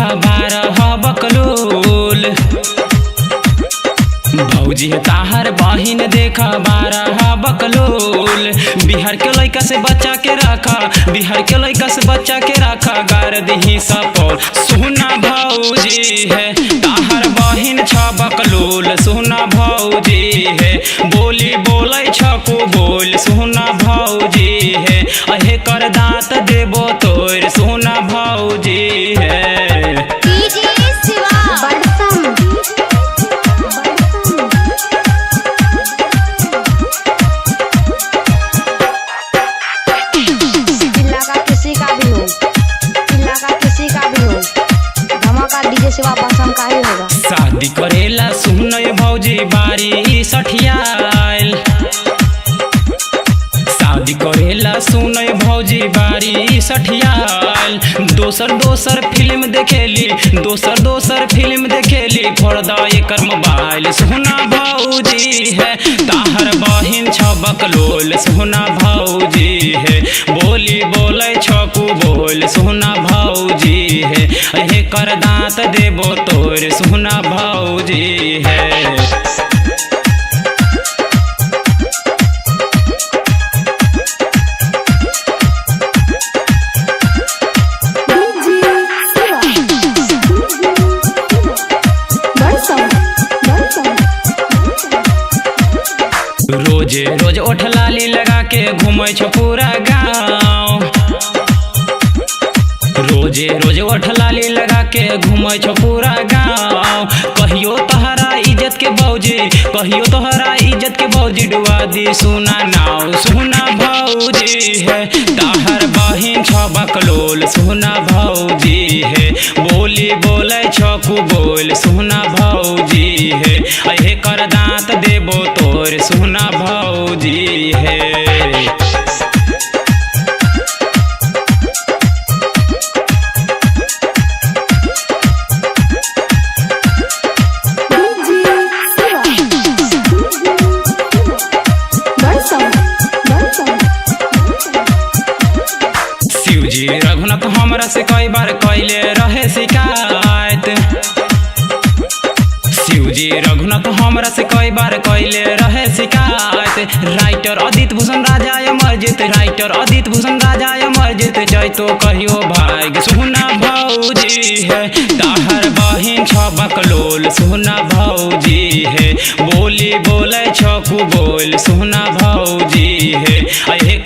देखा 12 बकलोल। भौजी ताहर बहिन देखा 12 बकलोल। बिहार के लइका से बच्चा के रखा, बिहार के लइका से बच्चा के रखा, गार दही सपोल। सुना भौजी है ताहर बहिन 6 बकलोल। सुना भौजी है बोली बोले छको बोल। सुना भौजी है अहे कर दांत देबो तोर। सुना भौजी है शादी करेला सुन भौजी बारी सठियाल। शादी करेला सुन भौजी बारी सठियाल। दोसर फिल्म देखेली, दोसर फिल्म देखेली, फोड़ द एकर मोबाइल। सुना भौजी है ताहर बहिन 6 बकलोल। सुना भौजी है बोली बोले छकू बोल। सुना भौजी है अहे कर दांत देबो तोर। सुना भौजी है रोज ओठ लाली लगा के घूमै छो पूरा गाँव। रोज ओठ लाली लगा के घूमै छो पूरा गाँव। कहियो तोहरा इज्जत के भौजी, कहियो तोहरा इज्जत के भौजी डुबा दी सुना नाव। सुना भौजी है ताहर बहिन 6 बकलोल। सुना भौजी है बोली बोले छकू बोल। सुना भौजी है अहे कर दांत देबो तोर। सुना भौजी है शिवजी रघुनाथ हमरा से कई बार कैले रहे शिकायत। शिवजी रघुनाथ हमरा से कई बार कैले रहे शिकायत। राइटर अदित भूषण राजा अमरजीत, राइटर अदित भूषण राजा अमरजीत, जैतो कहियो भाग। सुना भौजी है ताहर बहिन 6 बकलोल। सुना भौजी है बोली बोले छकू बोल। सुना भौजी है अहे